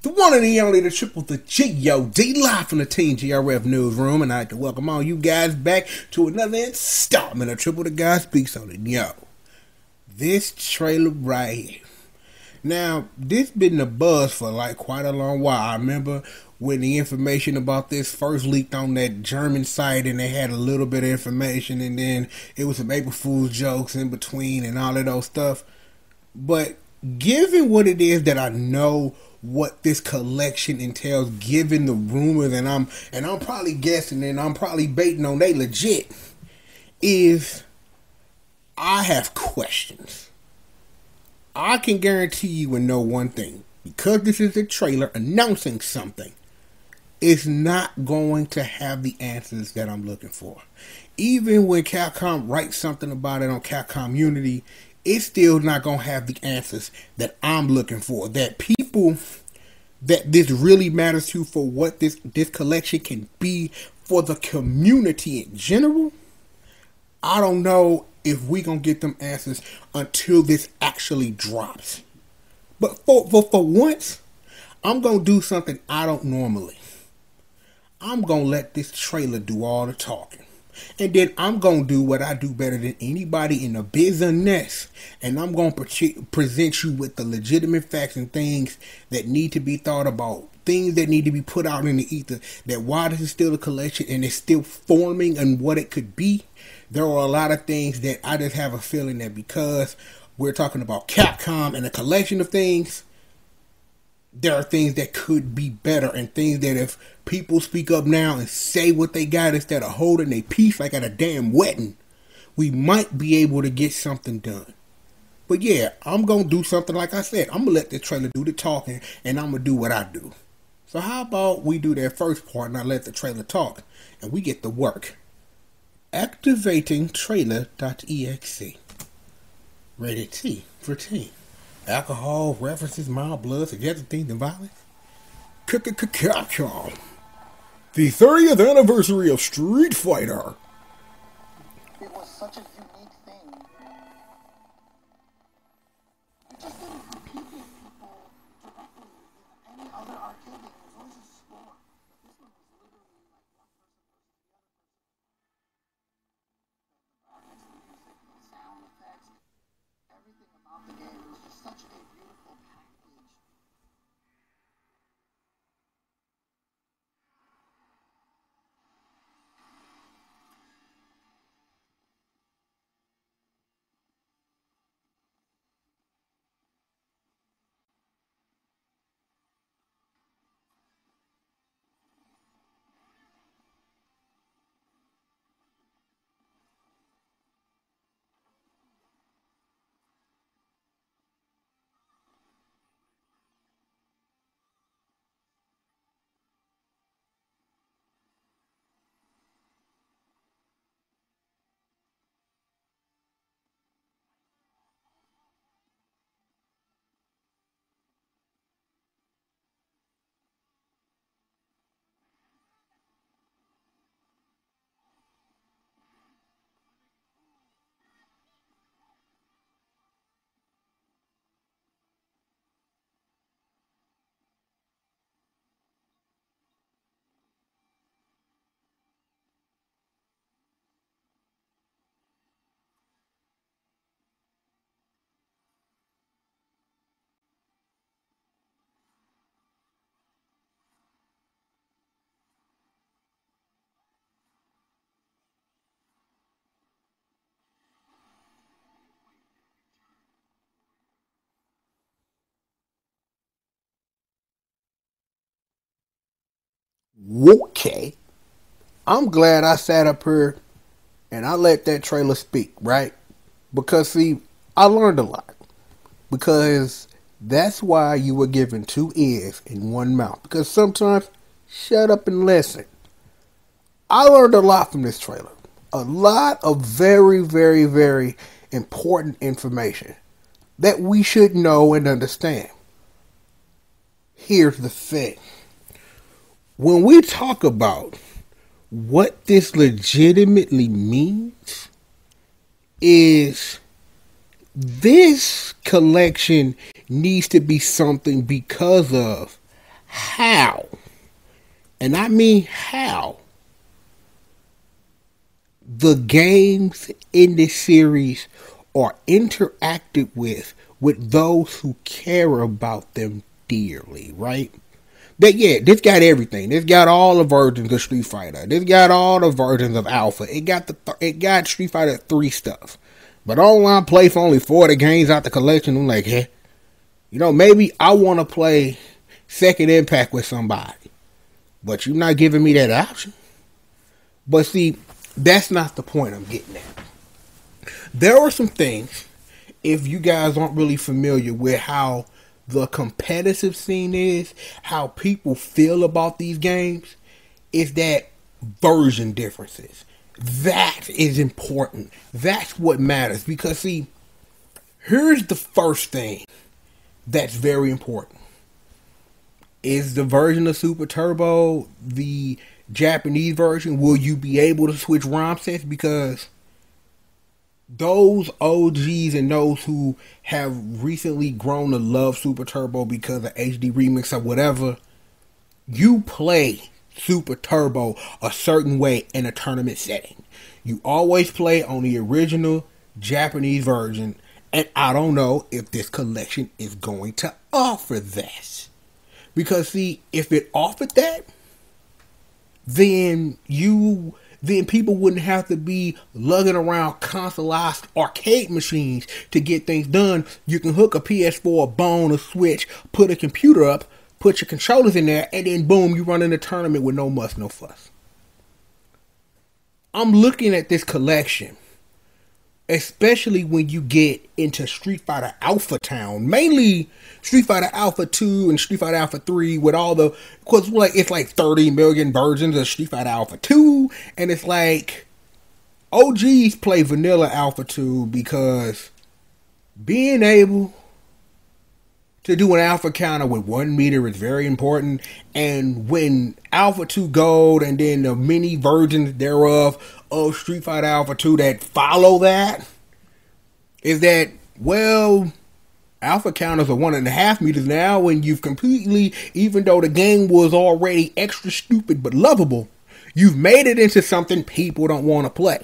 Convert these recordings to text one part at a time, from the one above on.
The one and the only, the triple, the G.O.D, live from the Team GRF newsroom, and I'd like to welcome all you guys back to another installment of Triple the Guy Speaks on it. Yo, this trailer right here. Now, this been the buzz for like quite a long while. I remember when the information about this first leaked on that German site, and they had a little bit of information, and then it was some April Fool's jokes in between and all of those stuff. But given what it is that I know what this collection entails, given the rumors, and I'm probably guessing and I'm probably baiting on they legit, is I have questions. I can guarantee you and know one thing. Because this is a trailer announcing something, it's not going to have the answers that I'm looking for. Even when Capcom writes something about it on Capcom Unity, it's still not going to have the answers that I'm looking for. That people that this really matters to, for what this collection can be for the community in general, I don't know if we going to get them answers until this actually drops. But for once, I'm going to do something I don't normally. I'm going to let this trailer do all the talking. And then I'm going to do what I do better than anybody in the business. And I'm going to present you with the legitimate facts and things that need to be thought about. Things that need to be put out in the ether. That while this is still a collection and it's still forming and what it could be, there are a lot of things that I just have a feeling that because we're talking about Capcom and a collection of things, there are things that could be better, and things that if people speak up now and say what they got instead of holding their peace like at a damn wedding, we might be able to get something done. But yeah, I'm going to do something like I said. I'm going to let the trailer do the talking, and I'm going to do what I do. So how about we do that first part and I let the trailer talk, and we get to work. Activating trailer.exe. Rated T for teen. Alcohol, references, mild blood, suggested things and violence. Capcom. The 30th anniversary of Street Fighter. It was such a unique thing. It just didn't compete with people directly in any other arcade game. It was always a sport. But this one was literally like one person versus the other person. The graphics, the music, the sound effects, everything about the game was just such a beautiful package. Okay. I'm glad I sat up here and I let that trailer speak, right? Because, see, I learned a lot. Because that's why you were given two ears and one mouth. Because sometimes, shut up and listen. I learned a lot from this trailer. A lot of very, very, very important information that we should know and understand. Here's the thing. When we talk about what this legitimately means, is this collection needs to be something because of how, and I mean how, the games in this series are interacted with those who care about them dearly, right? But yeah, this got everything. This got all the versions of Street Fighter. This got all the versions of Alpha. It got Street Fighter 3 stuff. But online play for only 40 games out the collection. I'm like, hey, maybe I want to play Second Impact with somebody. But you're not giving me that option. But see, that's not the point I'm getting at. There are some things, if you guys aren't really familiar with how the competitive scene is, how people feel about these games, is that version differences. That is important. That's what matters. Because see, here's the first thing that's very important. Is the version of Super Turbo the Japanese version? Will you be able to switch ROM sets? Because those OGs and those who have recently grown to love Super Turbo because of HD Remix or whatever, you play Super Turbo a certain way in a tournament setting. You always play on the original Japanese version, and I don't know if this collection is going to offer that. Because see, if it offered that, then people wouldn't have to be lugging around consoleized arcade machines to get things done. You can hook a PS4, a bone, a Switch, put a computer up, put your controllers in there, and then boom, you run in a tournament with no muss, no fuss. I'm looking at this collection, especially when you get into Street Fighter Alpha Town, mainly Street Fighter Alpha 2 and Street Fighter Alpha 3 with all the, because it's like 30 million versions of Street Fighter Alpha 2, and it's like OGs play vanilla Alpha 2 because being able to do an alpha counter with 1 meter is very important, and when Alpha 2 Gold and then the mini versions thereof of Street Fighter Alpha 2 that follow that, is that, well, alpha counters are 1.5 meters now, and you've completely, even though the game was already extra stupid but lovable, you've made it into something people don't want to play.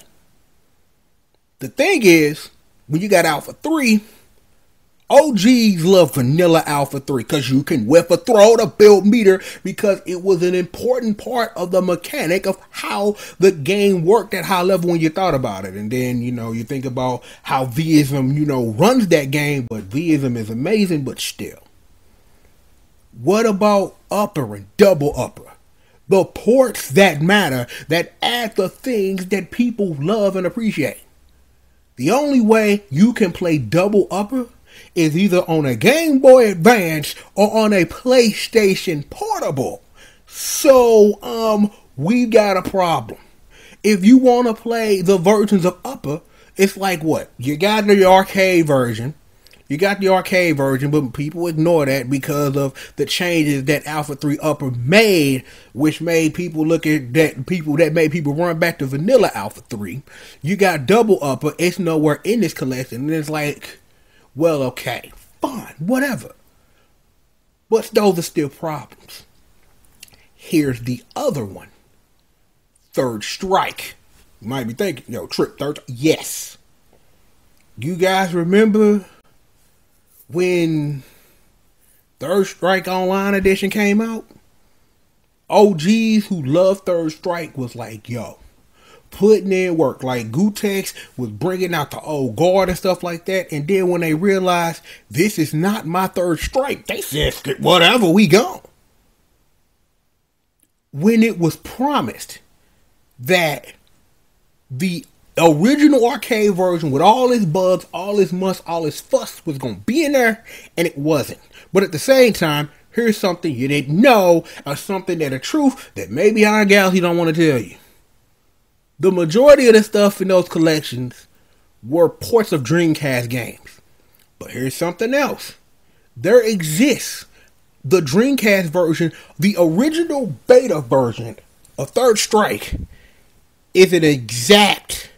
The thing is, when you got Alpha 3, OGs love vanilla Alpha 3 because you can whip a throw to build meter, because it was an important part of the mechanic of how the game worked at high level when you thought about it. And then, you think about how Vism, runs that game, but Vism is amazing, but still. What about upper and double upper? The ports that matter, that add the things that people love and appreciate. The only way you can play double upper is either on a Game Boy Advance or on a PlayStation Portable. So, we got a problem. If you want to play the versions of Upper, it's like what? You got the arcade version. But people ignore that because of the changes that Alpha 3 Upper made, which made people look at that made people run back to vanilla Alpha 3. You got double Upper, it's nowhere in this collection, and it's like, well, okay, fine, whatever. But those are still problems. Here's the other one. Third Strike. You might be thinking, Trick, Third. Yes. You guys remember when Third Strike Online Edition came out? OGs who love Third Strike was like, putting in work. Like Gutex was bringing out the old guard and stuff like that. And then when they realized this is not my Third Strike, they said, whatever, we gone. When it was promised that the original arcade version with all its bugs, all its must, all its fuss was going to be in there, and it wasn't. But at the same time, here's something you didn't know, or something that a truth that maybe our Galaxy don't want to tell you. The majority of the stuff in those collections were ports of Dreamcast games. But here's something else. There exists the Dreamcast version, the original beta version of Third Strike is an exact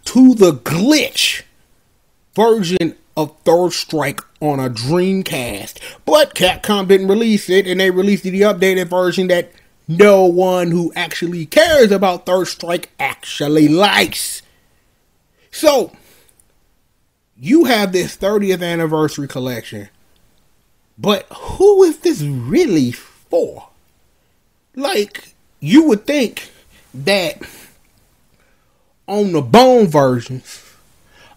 to the glitch version of Third Strike on a Dreamcast. But Capcom didn't release it, and they released the updated version that no one who actually cares about Third Strike actually likes. So, you have this 30th anniversary collection, but who is this really for? Like, you would think that on the bone versions,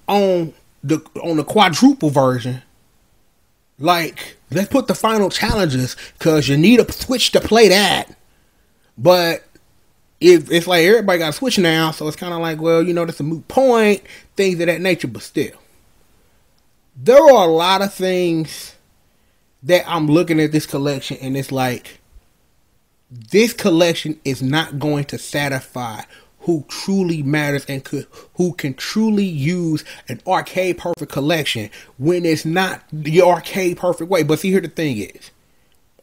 on the quadruple version, like, let's put the final challenges, because you need a Switch to play that. But if it's like everybody got a Switch now, so it's kind of like, well, that's a moot point, things of that nature. But still, there are a lot of things that I'm looking at this collection, and it's like, this collection is not going to satisfy who truly matters and who can truly use an arcade perfect collection when it's not the arcade perfect way. But see, here the thing is,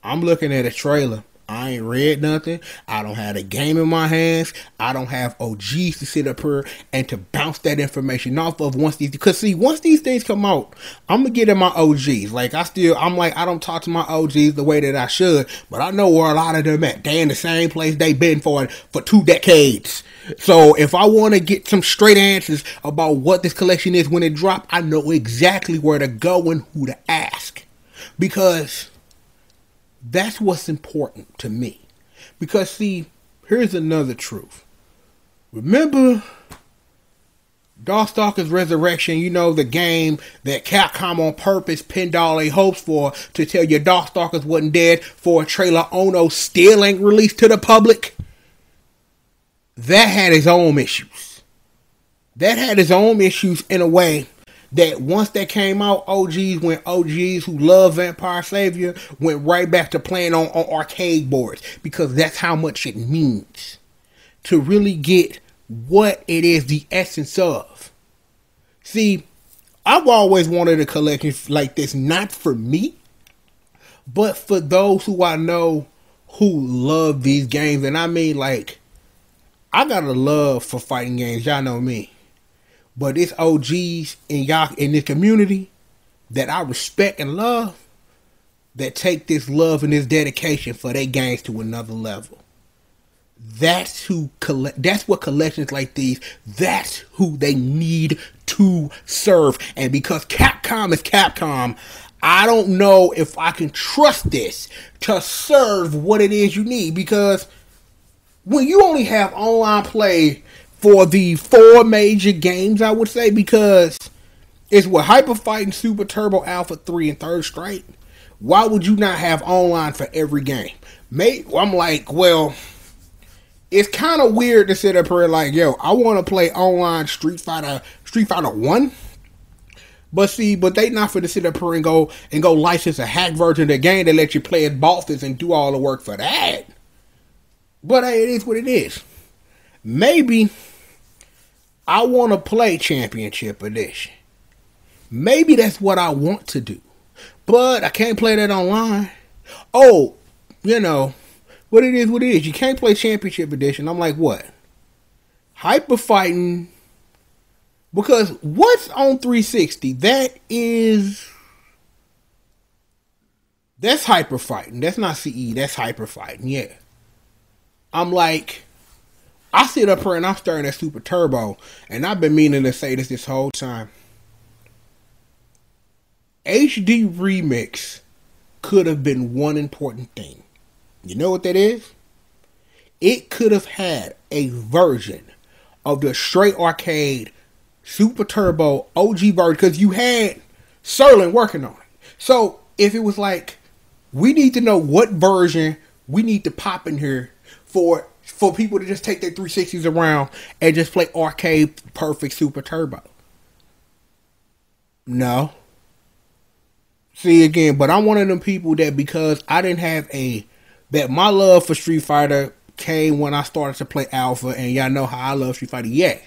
I'm looking at a trailer. I ain't read nothing. I don't have a game in my hands. I don't have OGs to sit up here and to bounce that information off of once these things come out, I'm gonna get in my OGs. Like, I don't talk to my OGs the way that I should, but I know where a lot of them at. They in the same place they been for 2 decades. So if I want to get some straight answers about what this collection is when it drops, I know exactly where to go and who to ask. Because that's what's important to me. Because, see, here's another truth. Remember Darkstalkers Resurrection, the game that Capcom on purpose pinned all their hopes for to tell you Darkstalkers wasn't dead for a trailer Ono still ain't released to the public? That had its own issues. That had its own issues in a way that once that came out, OGs who love Vampire Savior went right back to playing on arcade boards, because that's how much it means to really get what it is, the essence of. See, I've always wanted a collection like this, not for me, but for those who I know who love these games. And I mean, like, I got a love for fighting games, y'all know me. But it's OGs in this community that I respect and love, that take this love and this dedication for their games to another level. That's what collections like these, that's who they need to serve. And because Capcom is Capcom, I don't know if I can trust this to serve what it is you need. Because when you only have online play for the 4 major games, I would say, because it's what Hyper Fighting, Super Turbo, Alpha 3, and Third Strike. Why would you not have online for every game? I'm like, well, it's kind of weird to sit up here like, yo, I want to play online Street Fighter 1. But they not for to sit up here and go license a hack version of the game that let you play as bosses and do all the work for that. But hey, it is what it is. Maybe I want to play Championship Edition. Maybe that's what I want to do. But I can't play that online. Oh, what it is. You can't play Championship Edition. I'm like, what? Hyper Fighting. Because what's on 360? That's Hyper Fighting. That's not CE. That's Hyper Fighting. Yeah. I'm like, I sit up here and I'm staring at Super Turbo, and I've been meaning to say this whole time. HD Remix could have been one important thing. You know what that is? It could have had a version of the straight arcade Super Turbo OG version, because you had Serlin working on it. So if it was like, we need to know what version we need to pop in here for people to just take their 360s around and just play arcade perfect Super Turbo. No. See, again, but I'm one of them people that, because I didn't have that my love for Street Fighter came when I started to play Alpha, and y'all know how I love Street Fighter. Yes.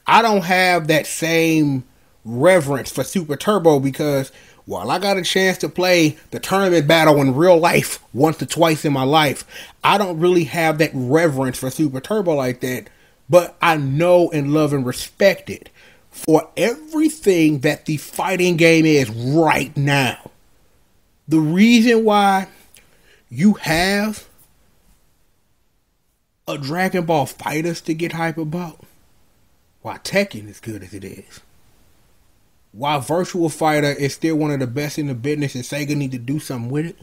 I don't have that same reverence for Super Turbo, because while I got a chance to play the tournament battle in real life once or twice in my life, I don't really have that reverence for Super Turbo like that. But I know and love and respect it for everything that the fighting game is right now. The reason why you have a Dragon Ball Fighters to get hype about, why Tekken is good as it is, why Virtual Fighter is still one of the best in the business and Sega need to do something with it,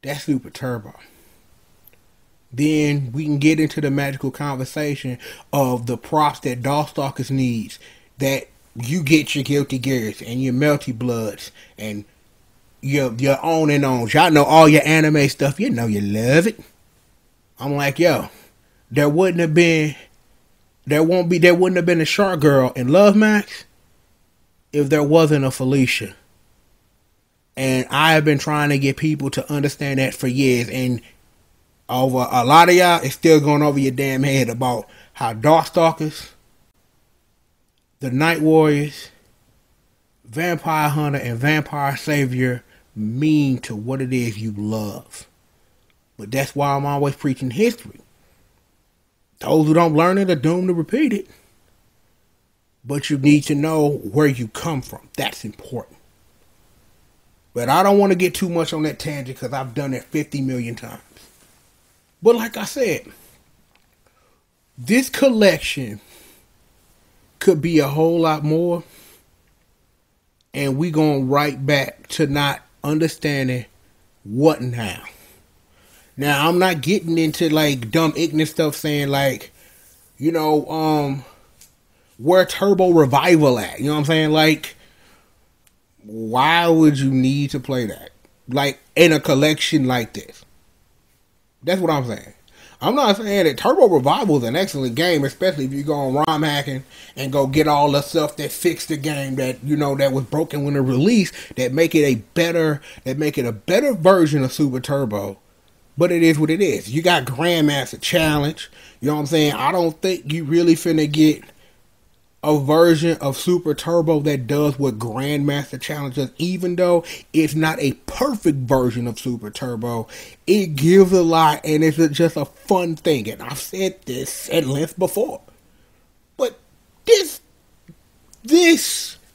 that's Super Turbo. Then we can get into the magical conversation of the props that Darkstalkers needs, that you get your Guilty Gears and your Melty Bloods and your on and on. Y'all know all your anime stuff. You know you love it. I'm like, yo, there wouldn't have been a Shark Girl in Love Max if there wasn't a Felicia. And I have been trying to get people to understand that for years, and over a lot of y'all, it's still going over your damn head about how Darkstalkers, the Night Warriors, Vampire Hunter, and Vampire Savior mean to what it is you love. But that's why I'm always preaching history. Those who don't learn it are doomed to repeat it. But you need to know where you come from. That's important. But I don't want to get too much on that tangent because I've done it 50 million times. But like I said, this collection could be a whole lot more. And we going right back to not understanding what now. Now, I'm not getting into like dumb ignorant stuff saying like, you know, where Turbo Revival at? You know what I'm saying? Like, why would you need to play that? Like, in a collection like this. That's what I'm saying. I'm not saying that Turbo Revival is an excellent game, especially if you go on ROM hacking and go get all the stuff that fixed the game that, you know, that was broken when it released, that make it a better version of Super Turbo. But it is what it is. You got Grandmaster Challenge. You know what I'm saying? I don't think you really finna get a version of Super Turbo that does what Grandmaster Challenge does. Even though it's not a perfect version of Super Turbo, it gives a lot and it's just a fun thing. And I've said this at length before. But this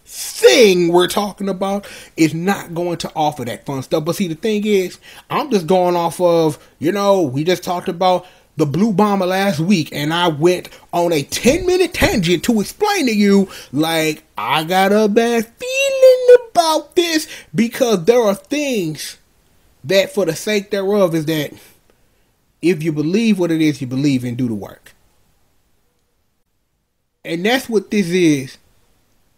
thing we're talking about is not going to offer that fun stuff. But see, the thing is, I'm just going off of, you know, we just talked about the Blue Bomber last week, and I went on a 10-minute tangent to explain to you, like, I got a bad feeling about this, because there are things that, for the sake thereof, is that if you believe what it is you believe in, do the work. And that's what this is.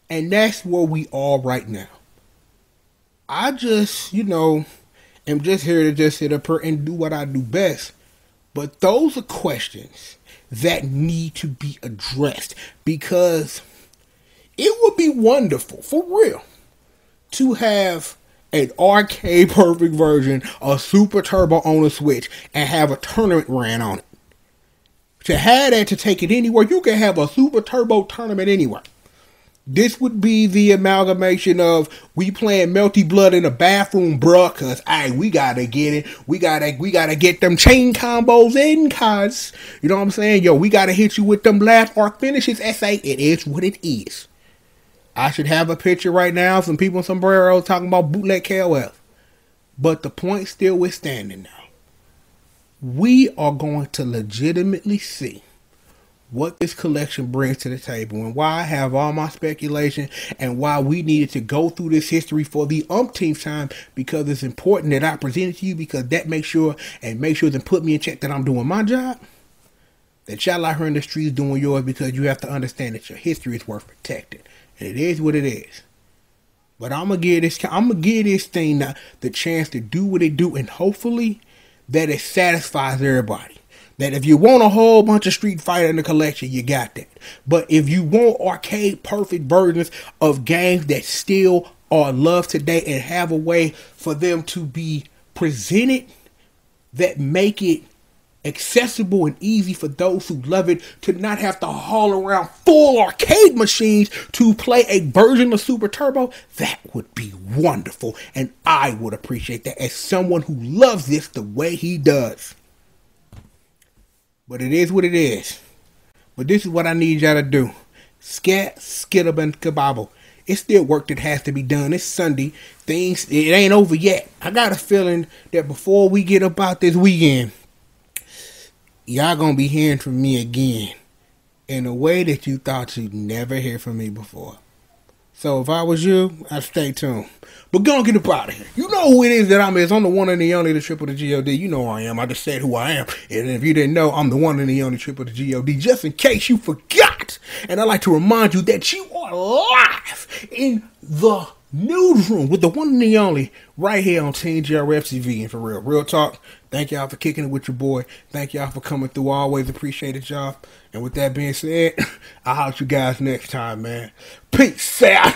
And that's where we are right now. I just, you know, am just here to just sit up here and do what I do best. But those are questions that need to be addressed, because it would be wonderful, for real, to have an arcade perfect version of Super Turbo on a Switch and have a tournament ran on it. To have that, to take it anywhere, you can have a Super Turbo tournament anywhere. This would be the amalgamation of we playing Melty Blood in the bathroom, bruh, cause we gotta get it. We gotta get them chain combos in, cause you know what I'm saying? Yo, we gotta hit you with them last arc finishes. SA, it is what it is. I should have a picture right now, some people in sombreros talking about bootleg KOF. But the point still withstanding now. We are going to legitimately see what this collection brings to the table, and why I have all my speculation, and why we needed to go through this history for the umpteenth time, because it's important that I present it to you, because that makes sure and put me in check that I'm doing my job, that y'all out here in the streets doing yours, because you have to understand that your history is worth protecting, and it is what it is. But I'm gonna give this thing the chance to do what it do, and hopefully that it satisfies everybody. That if you want a whole bunch of Street Fighter in the collection, you got that. But if you want arcade perfect versions of games that still are loved today and have a way for them to be presented that make it accessible and easy for those who love it, to not have to haul around full arcade machines to play a version of Super Turbo, that would be wonderful. And I would appreciate that as someone who loves this the way he does. But it is what it is. But this is what I need y'all to do. Scat, skittle, and kabobble. It's still work that has to be done. It's Sunday. It ain't over yet. I got a feeling that before we get about this weekend, y'all gonna be hearing from me again in a way that you thought you'd never hear from me before. So if I was you, I'd stay tuned. But go and get up out of here. You know who it is that I'm. I'm the one and the only, the triple, the G.O.D. You know who I am. I just said who I am. And if you didn't know, I'm the one and the only triple, the G.O.D. Just in case you forgot. And I'd like to remind you that you are live in the newsroom with the one and the only right here on Team GRF TV. And for real, real talk, thank y'all for kicking it with your boy. Thank y'all for coming through. I always appreciate it, y'all. And with that being said, I'll holler at you guys next time, man. Peace out.